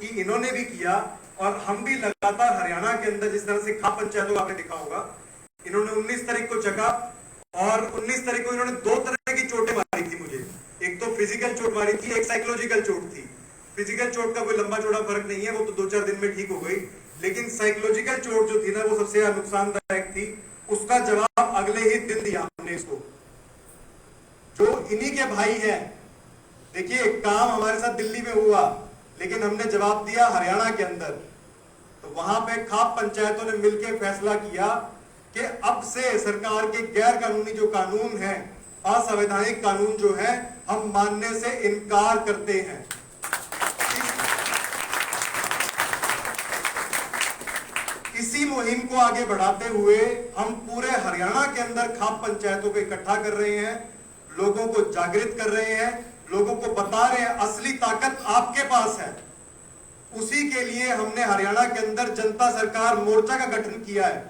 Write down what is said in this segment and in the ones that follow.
कि इन्होंने भी किया और हम भी लगातार हरियाणा के अंदर जिस तरह से खाप पंचायतों आपने देखा होगा, इन्होंने 19 तारीख को जगा और 19 तारीख को इन्होंने 2 तरह की चोटें मारी थी मुझे। एक तो फिजिकल चोट मारी थी, एक साइकोलॉजिकल चोट थी। फिजिकल चोट का कोई लंबा चौड़ा फर्क नहीं है, वो तो 2-4 दिन में ठीक हो गई, लेकिन साइकोलॉजिकल चोट जो थी ना वो सबसे नुकसानदायक थी। उसका जवाब अगले ही दिन दिया हमने इसको, जो इन्हीं के भाई हैं। देखिए काम हमारे साथ दिल्ली में हुआ, लेकिन हमने जवाब दिया हरियाणा के अंदर। तो वहां पे खाप पंचायतों ने मिलकर फैसला किया कि अब से सरकार के गैर कानूनी जो कानून है, असंवैधानिक कानून जो है, हम मानने से इनकार करते हैं। इसी मुहिम को आगे बढ़ाते हुए हम पूरे हरियाणा के अंदर खाप पंचायतों को इकट्ठा कर रहे हैं, लोगों को जागृत कर रहे हैं, लोगों को बता रहे हैं असली ताकत आपके पास है। उसी के लिए हमने हरियाणा के अंदर जनता सरकार मोर्चा का गठन किया है।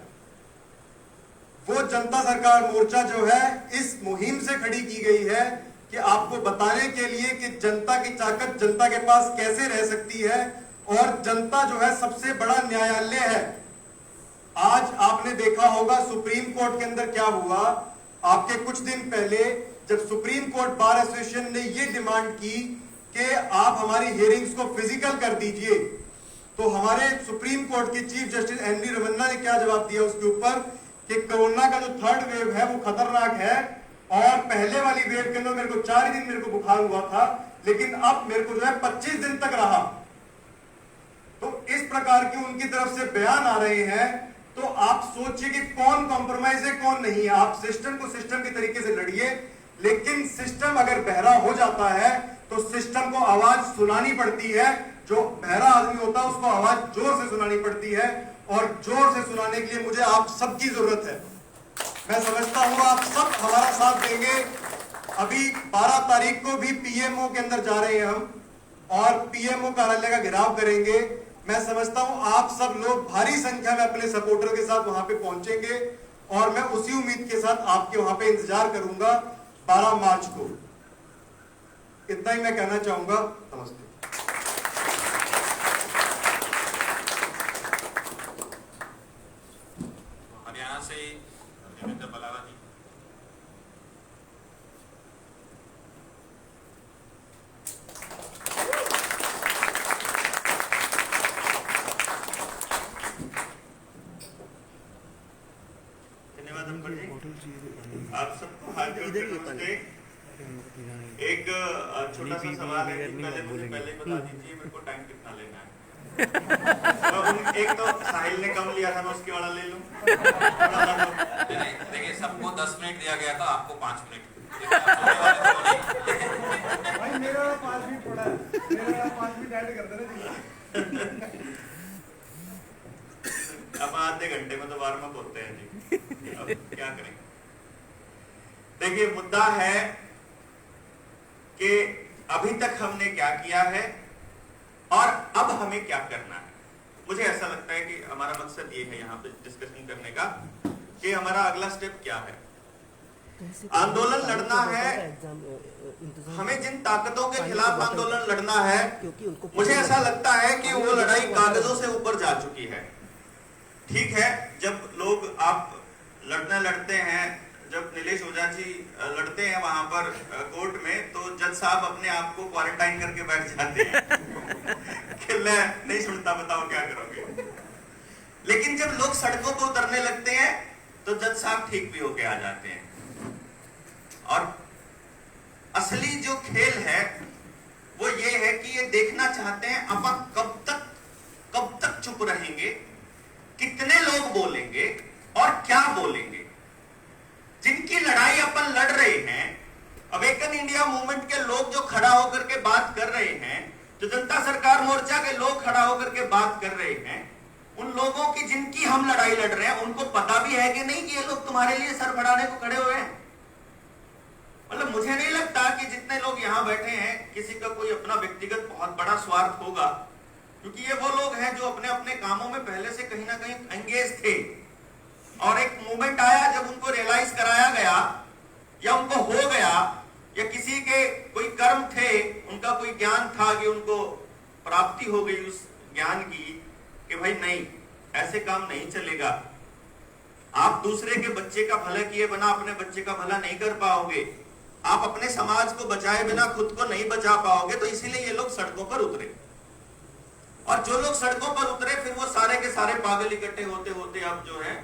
वो जनता सरकार मोर्चा जो है इस मुहिम से खड़ी की गई है कि आपको बताने के लिए कि जनता की ताकत जनता के पास कैसे रह सकती है, और जनता जो है सबसे बड़ा न्यायालय है। आज आपने देखा होगा सुप्रीम कोर्ट के अंदर क्या हुआ। आपके कुछ दिन पहले जब सुप्रीम कोर्ट बार एसोसिएशन ने यह डिमांड की कि आप हमारी हियरिंग्स को फिजिकल कर दीजिए, तो हमारे सुप्रीम कोर्ट के चीफ जस्टिस एनवी रमन्ना ने क्या जवाब दिया उसके ऊपर कि कोरोना का जो 3rd वेव है वो खतरनाक है, और पहले वाली वेव के अंदर मेरे को 4 दिन मेरे को बुखार हुआ था, लेकिन अब मेरे को जो है 25 दिन तक रहा। तो इस प्रकार की उनकी तरफ से बयान आ रहे हैं। तो आप सोचिए कि कौन कॉम्प्रोमाइज है कौन नहीं है। आप सिस्टम को सिस्टम के तरीके से लड़िए, लेकिन सिस्टम अगर बहरा हो जाता है तो सिस्टम को आवाज सुनानी पड़ती है। जो बहरा आदमी होता है उसको आवाज जोर से सुनानी पड़ती है, और जोर से सुनाने के लिए मुझे आप सबकी जरूरत है। मैं समझता हूं आप सब हमारा साथ देंगे। अभी 12 तारीख को भी पीएमओ के अंदर जा रहे हैं हम, और पीएमओ कार्यालय का घेराव करेंगे। मैं समझता हूं आप सब लोग भारी संख्या में अपने सपोर्टर के साथ वहां पे पहुंचेंगे, और मैं उसी उम्मीद के साथ आपके वहां पे इंतजार करूंगा 12 मार्च को। इतना ही मैं कहना चाहूंगा। नमस्ते। हरियाणा से देवेंद्र बलावा जी। धन्यवाद अंकुर जी। आप सबको हाथ जोड़ के नमस्ते। एक छोटा सा सवाल है कि पहले मुझे पहले बता दीजिए मेरे को टाइम कितना लेना है। तो एक तो साहिल ने कम लिया था, मैं उसकी वाला ले लूं। देखिए सबको 10 मिनट दिया गया था, आपको 5 मिनट। भाई मेरा 5 मिनट पड़ा है, मेरा 5 मिनट ऐड कर देना। अब आधे घंटे में तो वार्म अप होते हैं जी, अब क्या करेंगे। देखिए मुद्दा है कि अभी तक हमने क्या किया है और अब हमें क्या करना है। मुझे ऐसा लगता है कि हमारा मकसद ये है यहाँ पे डिस्कशन करने का कि हमारा अगला स्टेप क्या है। आंदोलन लड़ना है, हमें जिन ताकतों के खिलाफ आंदोलन लड़ना है, मुझे ऐसा लगता है कि वो लड़ाई कागजों से ऊपर जा चुकी है। ठीक है, जब लोग आप लड़ते हैं, जब नीलेश ओझा जी लड़ते हैं वहां पर कोर्ट में, तो जज साहब अपने आप को क्वारंटाइन करके बैठ जाते हैं कि मैं नहीं सुनता, बताओ क्या करोगे। लेकिन जब लोग सड़कों पर उतरने लगते हैं तो जज साहब ठीक भी होके आ जाते हैं। और असली जो खेल है वो ये है कि ये देखना चाहते हैं अपन कब तक चुप रहेंगे, कितने लोग बोलेंगे और क्या बोलेंगे। जिनकी लड़ाई अपन लड़ रहे हैं, अवेकन इंडिया मूवमेंट के लोग जो खड़ा होकर के बात कर रहे हैं, जो जनता सरकार मोर्चा के लोग खड़ा होकर के बात कर रहे हैं, उन लोगों की जिनकी हम लड़ाई लड़ रहे हैं उनको पता भी है कि नहीं कि ये लोग तुम्हारे लिए सर बढ़ाने को खड़े हुए हैं। मतलब मुझे नहीं लगता कि जितने लोग यहाँ बैठे हैं किसी का कोई अपना व्यक्तिगत बहुत बड़ा स्वार्थ होगा, क्योंकि ये वो लोग हैं जो अपने अपने कामों में पहले से कहीं ना कहीं एंगेज थे। और एक मूवमेंट आया जब उनको रियलाइज कराया गया या उनको हो गया, या किसी के कोई कर्म थे, उनका कोई ज्ञान था कि उनको प्राप्ति हो गई उस ज्ञान की कि भाई नहीं, ऐसे काम नहीं चलेगा। आप दूसरे के बच्चे का भला किए बिना अपने बच्चे का भला नहीं कर पाओगे, आप अपने समाज को बचाए बिना खुद को नहीं बचा पाओगे। तो इसीलिए ये लोग सड़कों पर उतरे, और जो लोग सड़कों पर उतरे फिर वो सारे के सारे पागल इकट्ठे होते होते अब जो है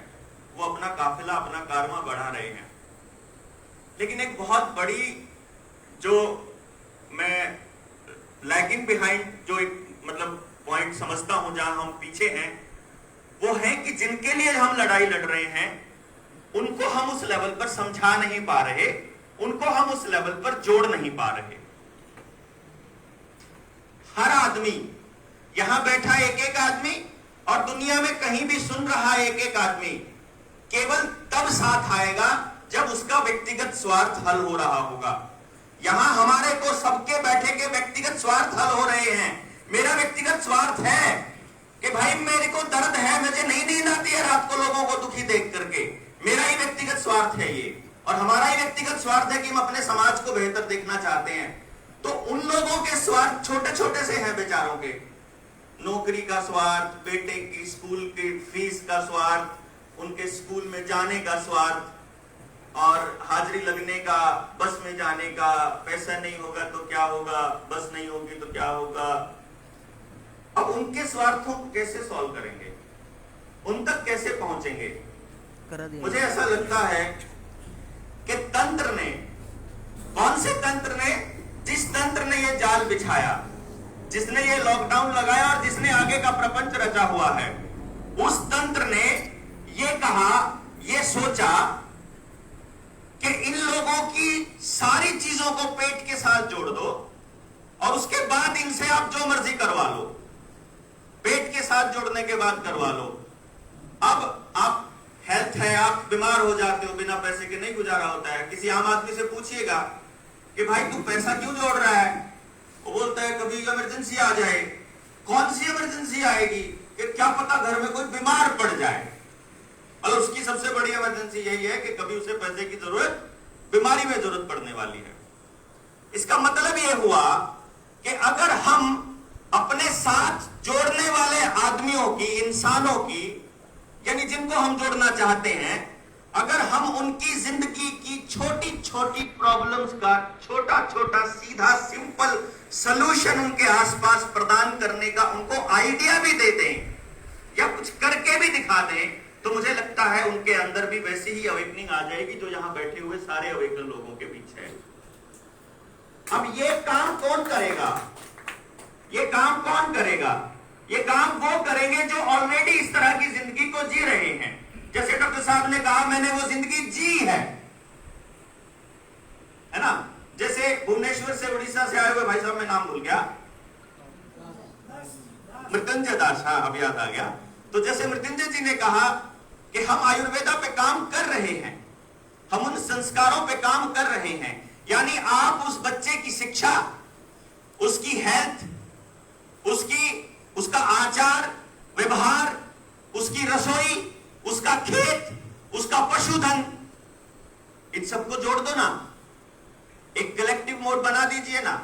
वो अपना काफिला, अपना कारवां बढ़ा रहे हैं। लेकिन एक बहुत बड़ी जो मैं लैगिंग बिहाइंड जो एक मतलब पॉइंट समझता हूं, जहां हम पीछे हैं, वो है कि जिनके लिए हम लड़ाई लड़ रहे हैं उनको हम उस लेवल पर समझा नहीं पा रहे, उनको हम उस लेवल पर जोड़ नहीं पा रहे। हर आदमी, यहां बैठा एक एक आदमी और दुनिया में कहीं भी सुन रहा एक एक आदमी केवल तब साथ आएगा जब उसका व्यक्तिगत स्वार्थ हल हो रहा होगा। यहां हमारे को सबके बैठे के व्यक्तिगत स्वार्थ हल हो रहे हैं। मेरा व्यक्तिगत स्वार्थ है कि भाई मेरे को दर्द है, मुझे नहीं नींद आती है रात को लोगों को दुखी देख करके, मेरा ही व्यक्तिगत स्वार्थ है ये, और हमारा ही व्यक्तिगत स्वार्थ है कि हम अपने समाज को बेहतर देखना चाहते हैं। तो उन लोगों के स्वार्थ छोटे छोटे से हैं बेचारों के, नौकरी का स्वार्थ, बेटे की स्कूल की फीस का स्वार्थ, उनके स्कूल में जाने का स्वार्थ, और हाजिरी लगने का, बस में जाने का, पैसा नहीं होगा तो क्या होगा, बस नहीं होगी तो क्या होगा। अब उनके स्वार्थों को कैसे सॉल्व करेंगे, उन तक कैसे पहुंचेंगे? मुझे ऐसा लगता है कि तंत्र ने, कौन से तंत्र ने, जिस तंत्र ने ये जाल बिछाया, जिसने ये लॉकडाउन लगाया और जिसने आगे का प्रपंच रचा हुआ है, उस तंत्र ने ये कहा, ये सोचा कि इन लोगों की सारी चीजों को पेट के साथ जोड़ दो और उसके बाद इनसे आप जो मर्जी करवा लो, पेट के साथ जोड़ने के बाद करवा लो। अब आप हेल्थ है, आप बीमार हो जाते हो, बिना पैसे के नहीं गुजारा होता है। किसी आम आदमी से पूछिएगा कि भाई तू पैसा क्यों जोड़ रहा है, वो बोलता है कभी इमरजेंसी आ जाए। कौन सी इमरजेंसी आएगी कि क्या पता घर में कोई बीमार पड़ जाए, और उसकी सबसे बड़ी इमरजेंसी यही है कि कभी उसे पैसे की जरूरत, बीमारी में जरूरत पड़ने वाली है। इसका मतलब यह हुआ कि अगर हम अपने साथ जोड़ने वाले आदमियों की, इंसानों की, यानी जिनको हम जोड़ना चाहते हैं, अगर हम उनकी जिंदगी की छोटी छोटी प्रॉब्लम्स का छोटा छोटा सीधा सिंपल सलूशन उनके आसपास प्रदान करने का उनको आइडिया भी दे दें या कुछ करके भी दिखा दें, तो मुझे लगता है उनके अंदर भी वैसी ही अवेकनिंग आ जाएगी जो यहां बैठे हुए सारे अवेकन लोगों के बीच है। अब ये काम कौन करेगा, ये काम कौन करेगा? ये काम वो करेंगे जो ऑलरेडी इस तरह की जिंदगी को जी रहे हैं। जैसे डॉक्टर साहब ने कहा, मैंने वो जिंदगी जी है ना। जैसे भुवनेश्वर से, उड़ीसा से आए हुए भाई साहब, मैं नाम भूल गया, मृत्युंजय दास, हाँ अब याद आ गया। तो जैसे मृत्युंजय जी ने कहा कि हम आयुर्वेदा पे काम कर रहे हैं, हम उन संस्कारों पे काम कर रहे हैं, यानी आप उस बच्चे की शिक्षा, उसकी हेल्थ, उसका आचार व्यवहार, उसकी रसोई, उसका खेत, उसका पशुधन, इन सबको जोड़ दो ना, एक कलेक्टिव मोड बना दीजिए ना।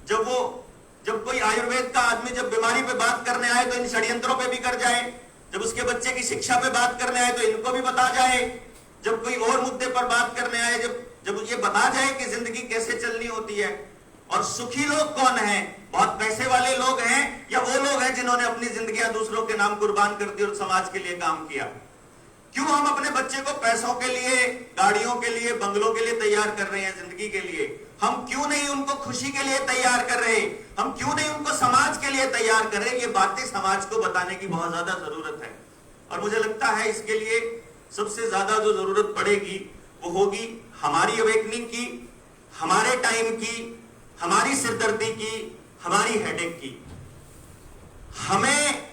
जब कोई आयुर्वेद का आदमी जब बीमारी पे बात करने आए तो इन षड्यंत्रों पे भी कर जाए, जब उसके बच्चे की शिक्षा पे बात करने आए तो इनको भी बता जाए, जब कोई और मुद्दे पर बात करने आए, जब ये बता जाए कि जिंदगी कैसे चलनी होती है। और सुखी लोग कौन हैं? बहुत पैसे वाले लोग हैं या वो लोग हैं जिन्होंने अपनी जिंदगियां दूसरों के नाम कुर्बान कर दी और समाज के लिए काम किया? क्यों हम अपने बच्चे को पैसों के लिए, गाड़ियों के लिए, बंगलों के लिए तैयार कर रहे हैं जिंदगी के लिए? हम क्यों नहीं उनको खुशी के लिए तैयार कर रहे? हम क्यों नहीं उनको समाज के लिए तैयार कर रहे? ये बातें समाज को बताने की बहुत ज्यादा जरूरत है, और मुझे लगता है इसके लिए सबसे ज्यादा जो जरूरत पड़ेगी वो होगी हमारी अवेकनिंग की, हमारे टाइम की, हमारी सिरदर्दी की, हमारी हेडेक की। हमें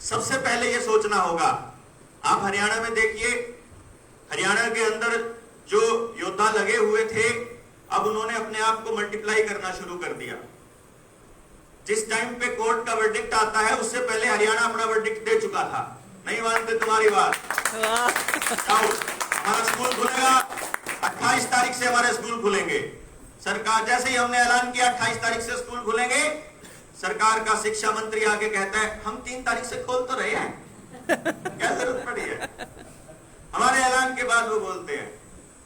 सबसे पहले यह सोचना होगा, आप हरियाणा में देखिए, हरियाणा के अंदर जो योद्धा लगे हुए थे, अब उन्होंने अपने आप को मल्टीप्लाई करना शुरू कर दिया। जिस टाइम पे कोर्ट का वर्डिक्ट आता है उससे पहले हरियाणा अपना वर्डिक्ट दे चुका था। नहीं मानते तुम्हारी बात? जाओ, हमारा स्कूल खुलेगा, 28 तारीख से हमारे स्कूल खुलेंगे। सरकार जैसे ही हमने ऐलान किया 28 तारीख से स्कूल खुलेंगे, सरकार का शिक्षा मंत्री आके कहता है हम 3 तारीख से खोल तो रहे हैं, क्या जरूरत पड़ी है? हमारे ऐलान के बाद वो बोलते हैं,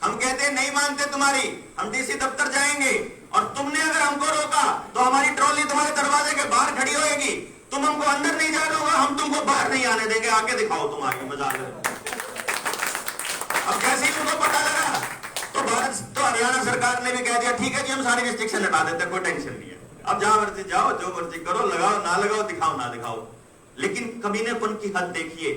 हम कहते हैं नहीं मानते तुम्हारी, हम डीसी दफ्तर जाएंगे और तुमने अगर हमको रोका तो हमारी ट्रॉली तुम्हारे दरवाजे के बाहर खड़ी होगी, तुम हमको अंदर नहीं जाने दोगे, हम तुमको बाहर नहीं आने देंगे, आके दिखाओ तुम्हारी मजाक। अब जैसे ही उनको पता लगा तो हरियाणा सरकार ने भी कह दिया ठीक है जी हम सारी रिस्ट्रिक्शन हटा देते हैं, कोई टेंशन नहीं है, अब जहां मर्जी जाओ, जो मर्जी करो, लगाओ ना लगाओ, दिखाओ ना दिखाओ। लेकिन कमीनेपन की हद देखिए,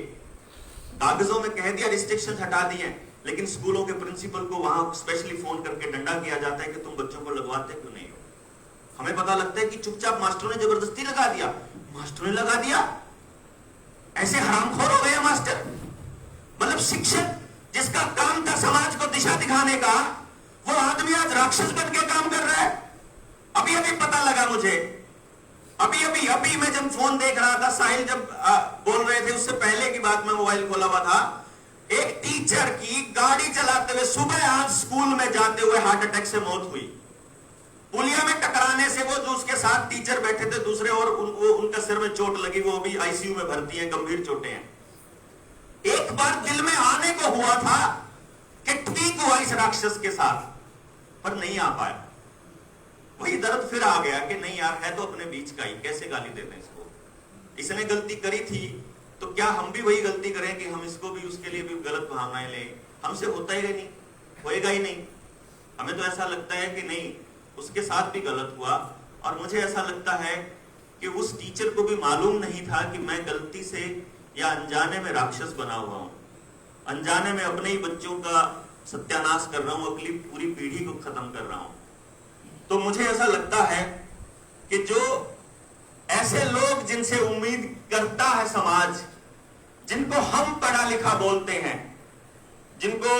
कागजों में कह दिया रिस्ट्रिक्शन हटा दिए, लेकिन स्कूलों के प्रिंसिपल को वहां स्पेशली फोन करके डंडा किया जाता है कि तुम बच्चों को लगवाते क्यों नहीं हो। हमें पता लगता है कि चुपचाप मास्टरों ने जबरदस्ती लगा दिया, मास्टरों ने लगा दिया, ऐसे हरामखोर हो गए मास्टर। मतलब शिक्षक जिसका काम था समाज को दिशा दिखाने का, वो आदमी आज राक्षस बन के काम कर रहा है। अभी अभी पता लगा मुझे, अभी मैं जब फोन देख रहा था, साहिल जब बोल रहे थे, उससे पहले की बात, मैं मोबाइल खोला हुआ था, एक टीचर की गाड़ी चलाते हुए सुबह आज स्कूल में जाते हुए हार्ट अटैक से मौत हुई। पुलिया में टकराने से वो जो उसके साथ टीचर बैठे थे दूसरे, और उनका सिर में चोट लगी, वो अभी आईसीयू में भर्ती है, गंभीर चोटें हैं। एक बार दिल में आने को हुआ था कि ठीक हुआ इस राक्षस के साथ, पर नहीं आ पाया। वही दर्द फिर आ गया कि नहीं यार, है तो अपने बीच का ही, कैसे गाली देते हैं इसको। इसने गलती करी थी तो क्या हम भी वही गलती करें कि हम इसको भी, उसके लिए भी गलत भावनाएं लें? हमसे होता ही नहीं, होएगा ही नहीं। हमें तो ऐसा लगता है कि नहीं, उसके साथ भी गलत हुआ। और मुझे ऐसा लगता है कि उस टीचर को भी मालूम नहीं था कि मैं गलती से या अनजाने में राक्षस बना हुआ हूं, अनजाने में अपने ही बच्चों का सत्यानाश कर रहा हूं, अगली पूरी पीढ़ी को खत्म कर रहा हूं। तो मुझे ऐसा लगता है कि जो ऐसे लोग जिनसे उम्मीद करता है समाज, जिनको हम पढ़ा लिखा बोलते हैं, जिनको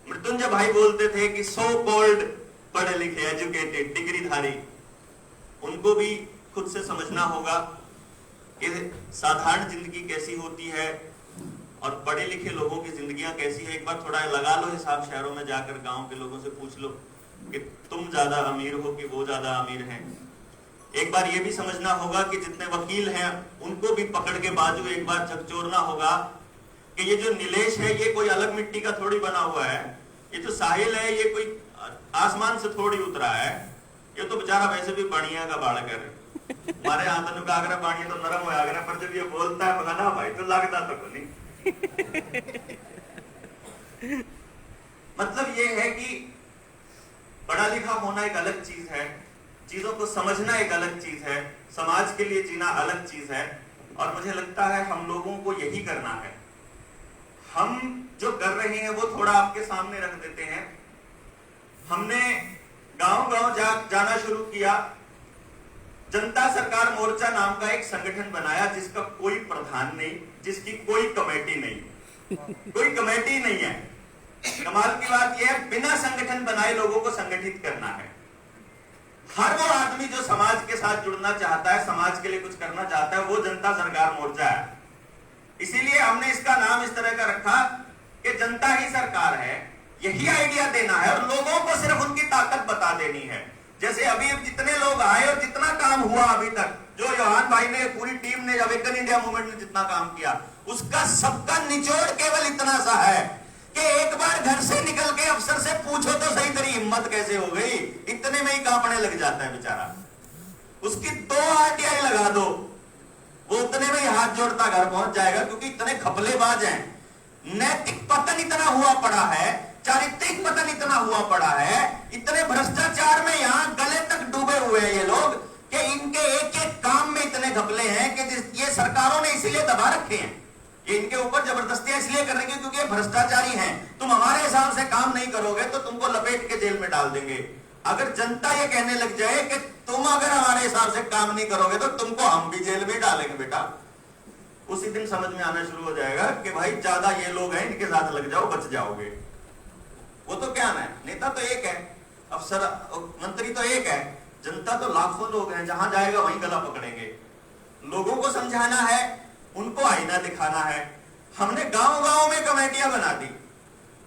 मृत्युंजय भाई बोलते थे कि सो कॉल्ड पढ़े लिखे, एजुकेटेड, डिग्रीधारी, उनको भी खुद से समझना होगा कि साधारण जिंदगी कैसी होती है और पढ़े लिखे लोगों की जिंदगियां कैसी है। एक बार थोड़ा लगा लो हिसाब, शहरों में जाकर गांव के लोगों से पूछ लो कि तुम ज्यादा अमीर हो कि वो ज्यादा अमीर हैं। एक बार ये भी समझना होगा कि जितने वकील हैं उनको भी पकड़ के बाजू एक बार झकझोरना होगा कि ये जो नीलेश है ये कोई अलग मिट्टी का थोड़ी बना हुआ है, ये तो साहिल है, ये कोई आसमान से थोड़ी उतरा है, ये तो बेचारा वैसे भी बढ़िया का बालक है। हमारे हाथों का आगरा पानी तो नरम हो आगरा, पर जब ये बोलता है मगाना भाई तो लगता तो नहीं। मतलब ये है कि पढ़ा लिखा होना एक अलग चीज है, चीजों को समझना एक अलग चीज है, समाज के लिए जीना अलग चीज है। और मुझे लगता है हम लोगों को यही करना है। हम जो कर रहे हैं वो थोड़ा आपके सामने रख देते हैं। हमने गांव-गांव जाना शुरू किया, जनता सरकार मोर्चा नाम का एक संगठन बनाया जिसका कोई प्रधान नहीं, जिसकी कोई कमेटी नहीं, कोई कमेटी नहीं है। कमाल की बात यह है, बिना संगठन बनाए लोगों को संगठित करना है। हर वो आदमी जो समाज के साथ जुड़ना चाहता है, समाज के लिए कुछ करना चाहता है, वो जनता सरकार मोर्चा है। इसीलिए हमने इसका नाम इस तरह का रखा कि जनता ही सरकार है। यही आइडिया देना है और लोगों को सिर्फ उनकी ताकत बता देनी है। जैसे अभी जितने लोग आए और जितना काम हुआ अभी तक, जो योहान भाई ने, पूरी टीम ने, अवेकन इंडिया मूवमेंट ने जितना काम किया, उसका सबका निचोड़ केवल इतना सा है कि एक बार घर से निकल के अफसर से पूछो तो सही तेरी हिम्मत कैसे हो गई, इतने में ही कांपने लग जाता है बेचारा। उसकी 2 आरटीआई लगा दो, वो उतने में ही हाथ जोड़ता घर पहुंच जाएगा, क्योंकि इतने खपलेबाज हैं। नैतिक पतन इतना हुआ पड़ा है, चारित्रिक पतन इतना हुआ पड़ा है, इतने भ्रष्टाचार में यहां गले तक डूबे हुए हैं ये लोग कि इनके एक एक काम में इतने घपले हैं कि ये सरकारों ने इसीलिए दबा रखे हैं। ये इनके ऊपर जबरदस्तियां इसलिए कर रही है क्योंकि ये भ्रष्टाचारी हैं। तुम हमारे हिसाब से काम नहीं करोगे तो तुमको लपेट के जेल में डाल देंगे। अगर जनता ये कहने लग जाए कि तुम अगर हमारे हिसाब से काम नहीं करोगे तो तुमको हम भी जेल में डालेंगे बेटा, उसी दिन समझ में आना शुरू हो जाएगा कि भाई ज्यादा ये लोग हैं, इनके साथ लग जाओ, बच जाओगे। वो तो क्या है, नेता तो एक है, अफसर मंत्री तो एक है, जनता तो लाखों लोग हैं, जहां जाएगा वहीं गला पकड़ेंगे। लोगों को समझाना है, उनको आईना दिखाना है। हमने गांव-गांव में कमेटियां बना दी,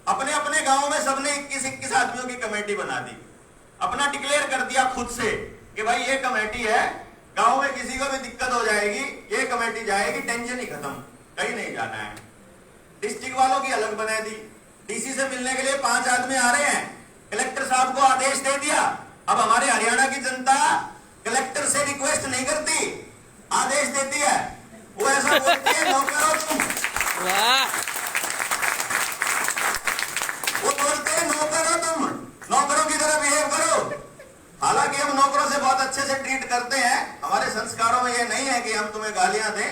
अपने अपने गांव में सबने 21-21 आदमियों की कमेटी बना दी, अपना डिक्लेयर कर दिया खुद से कि भाई ये कमेटी है, गांव में किसी को भी दिक्कत हो जाएगी, ये कमेटी जाएगी, टेंशन ही खत्म, कहीं नहीं जाना है। डिस्ट्रिक्ट वालों की अलग बना दी, डीसी से मिलने के लिए 5 आदमी आ रहे हैं, कलेक्टर साहब को आदेश दे दिया। अब हमारे हरियाणा की जनता कलेक्टर से रिक्वेस्ट नहीं करती, आदेश देती है। वो ऐसा बोलती है, नौकरों तुम, वो बोलते हैं नौकरों तुम, नौकरों की तरह बिहेव करो। हालांकि हम नौकरों से बहुत अच्छे से ट्रीट करते हैं, हमारे संस्कारों में ये नहीं है कि हम तुम्हें गालियां दें,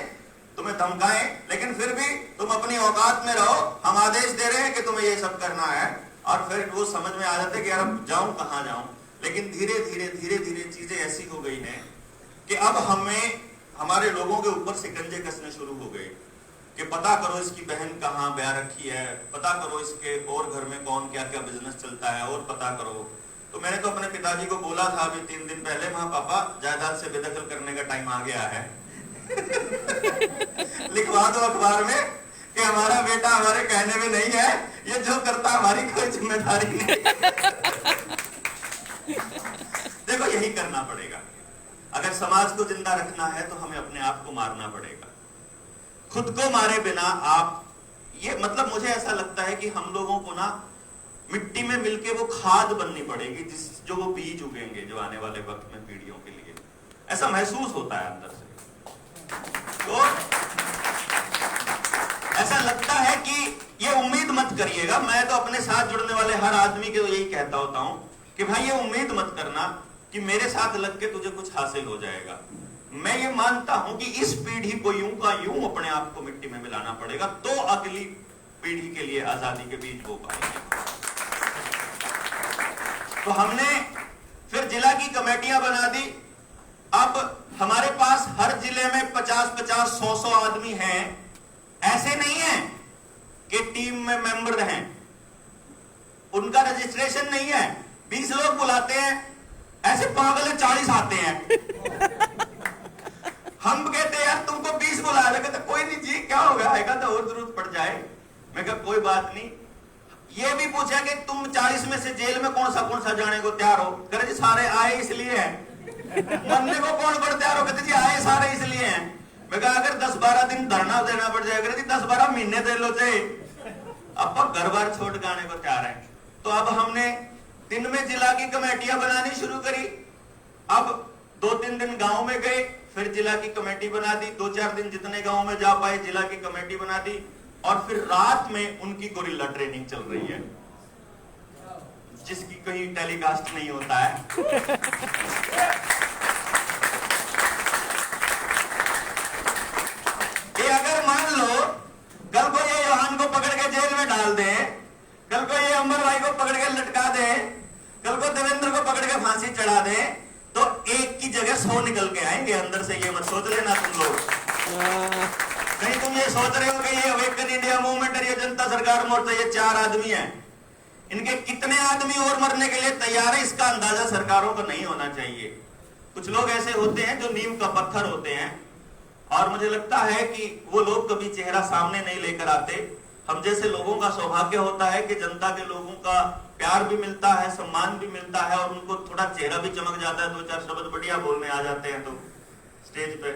तुम्हें धमकाएं, लेकिन फिर भी तुम अपनी औकात में रहो। हम आदेश दे रहे हैं कि तुम्हें ये सब करना है, और फिर वो समझ में आ जाते हैं कि यार अब जाऊं कहां जाऊं। लेकिन धीरे धीरे चीजें ऐसी हो गई हैं कि अब हमें हमारे लोगों के ऊपर शिकंजे कसने शुरू हो गए कि पता करो इसकी बहन कहाँ ब्याह रखी है, पता करो इसके और घर में कौन क्या क्या बिजनेस चलता है, और पता करो। तो मैंने तो अपने पिताजी को बोला था अभी 3 दिन पहले, वहां पापा जायदाद से बेदखल करने का टाइम आ गया है। लिखवा दो अखबार में कि हमारा बेटा हमारे कहने में नहीं है, ये जो करता हमारी कोई जिम्मेदारी नहीं। देखो यही करना पड़ेगा, अगर समाज को जिंदा रखना है तो हमें अपने आप को मारना पड़ेगा। खुद को मारे बिना आप, ये मतलब मुझे ऐसा लगता है कि हम लोगों को ना मिट्टी में मिलके वो खाद बननी पड़ेगी, जो वो बीज उगेंगे जो आने वाले वक्त में पीढ़ियों के लिए। ऐसा महसूस होता है अंदर से। तो ऐसा लगता है कि ये उम्मीद मत करिएगा, मैं तो अपने साथ जुड़ने वाले हर आदमी के यही कहता होता हूं कि भाई ये उम्मीद मत करना कि मेरे साथ लग के तुझे कुछ हासिल हो जाएगा। मैं ये मानता हूं कि इस पीढ़ी को यूं का यूं अपने आप को मिट्टी में मिलाना पड़ेगा, तो अगली पीढ़ी के लिए आजादी के बीज बो पाएंगे। तो हमने फिर जिला की कमेटियां बना दी। अब हमारे पास हर जिले में 50-50, 100-100 आदमी हैं। ऐसे नहीं है कि टीम में मेंबर हैं, उनका रजिस्ट्रेशन नहीं है, 20 लोग बुलाते हैं, ऐसे पागल 40 आते हैं। हम कहते हैं यार तुमको 20 बुला रहे, कहते कोई नहीं जी, क्या हो गया, आएगा तो और जरूरत पड़ जाए। मैं कहा कोई बात नहीं। ये भी पूछा कि तुम 40 में से जेल में कौन सा जाने को तैयार हो? कहते जी सारे आए इसलिए हैं। मरने को कौन पर तैयार हो? कहते जी आए सारे इसलिए हैं। मैं कहा अगर 10-12 दिन धरना देना पड़ जाएगा जी, 10-12 महीने दे लो चाहे, अब घर बार छोड़ के आने को तैयार है। तो अब हमने दिन में जिला की कमेटियां बनानी शुरू करी। अब 2-3 दिन गांव में गए, फिर जिला की कमेटी बना दी। 2-4 दिन जितने गांव में जा पाए जिला की कमेटी बना दी, और फिर रात में उनकी गोरिल्ला ट्रेनिंग चल रही है, जिसकी कहीं टेलीकास्ट नहीं होता है। कि अगर मान लो कल को ये योहान को पकड़ के जेल में डाल दे, कल को ये अंबर भाई को पकड़ के लटका दे, कल को देवेंद्र को पकड़ के फांसी चढ़ा दे, तो एक की जगह 100 निकल के आएंगे अंदर से। ये मत सोच लेना तुम लोग। नहीं तुम ये सोच रहे हो कि ये अवेकन इंडिया मूवमेंट और ये जनता सरकार मोर्चा, ये 4 आदमी हैं, इनके कितने आदमी और मरने के लिए तैयार है, इसका अंदाजा सरकारों को नहीं होना चाहिए। कुछ लोग ऐसे होते हैं जो नीम का पत्थर होते हैं, और मुझे लगता है कि वो लोग कभी चेहरा सामने नहीं लेकर आते। हम जैसे लोगों का सौभाग्य होता है कि जनता के लोगों का प्यार भी मिलता है, सम्मान भी मिलता है, और उनको थोड़ा चेहरा भी चमक जाता है, 2-4 शब्द बढ़िया बोलने आ जाते हैं तो स्टेज पे।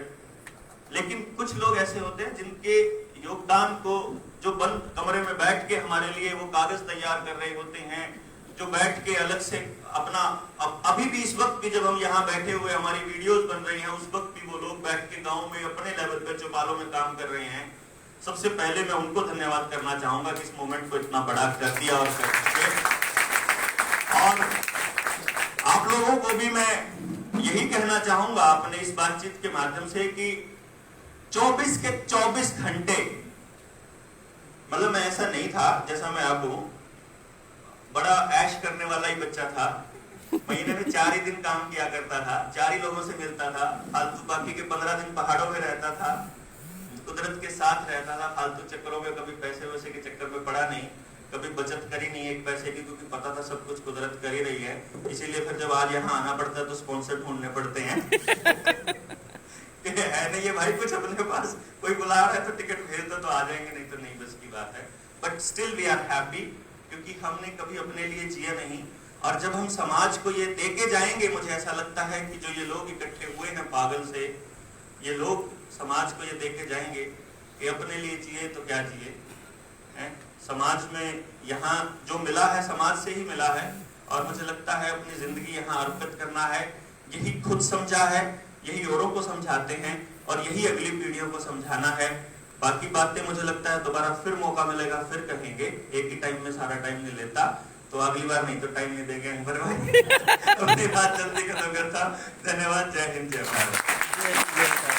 लेकिन कुछ लोग ऐसे होते हैं जिनके योगदान को, जो बंद कमरे में बैठ के हमारे लिए वो कागज तैयार कर रहे होते हैं, जो बैठ के अलग से अपना, अभी भी इस वक्त भी जब हम यहाँ बैठे हुए हमारी वीडियोस बन रही हैं, उस वक्त भी वो लोग बैठ के गांव में अपने लेवल पे चौपालों में काम कर रहे हैं। सबसे पहले मैं उनको धन्यवाद करना चाहूंगा कि इस मूवमेंट को इतना बड़ा कर दिया और कर दिया। और आप लोगों को भी मैं यही कहना चाहूंगा अपने इस बातचीत के माध्यम से कि 24 के 24 घंटे, मतलब मैं ऐसा नहीं था जैसा मैं अब हूं, बड़ा ऐश करने वाला ही बच्चा था। महीने में 4 ही दिन काम किया करता था, 4 ही लोगों से मिलता था, फालतू बाकी के 15 दिन पहाड़ों में रहता था, कुदरत के साथ रहता था, फालतू चक्करों में कभी पैसे वैसे के चक्कर में पड़ा नहीं, कभी बचत करी नहीं एक पैसे की, क्योंकि पता था सब कुछ कुदरत कर ही रही है। इसीलिए फिर जब आज यहाँ आना पड़ता है तो स्पॉन्सर ढूंढने पड़ते हैं। है नहीं ये भाई, कुछ अपने पास कोई बुला रहा है तो टिकट भेज दो तो आ जाएंगे, नहीं तो नहीं, बस की बात है। But still we are happy, क्योंकि हमने कभी अपने लिए जिया नहीं, और जब हम समाज को ये देके जाएंगे, मुझे ऐसा लगता है कि जो ये लोग इकट्ठे हुए हैं पागल से, ये लोग समाज को ये देके जाएंगे कि अपने लिए जिए तो क्या जिए हैं। समाज में यहाँ जो मिला है समाज से ही मिला है, और मुझे लगता है अपनी जिंदगी यहाँ अर्पित करना है। यही खुद समझा है, यही औरों को समझाते हैं, और यही अगली पीढ़ियों को समझाना है। बाकी बातें मुझे लगता है दोबारा फिर मौका मिलेगा, फिर कहेंगे। एक ही टाइम में सारा टाइम नहीं लेता, तो अगली बार नहीं तो टाइम नहीं देंगे अकबर भाई। अपनी बात जल्दी खत्म करता। धन्यवाद। जय हिंद, जय भारत।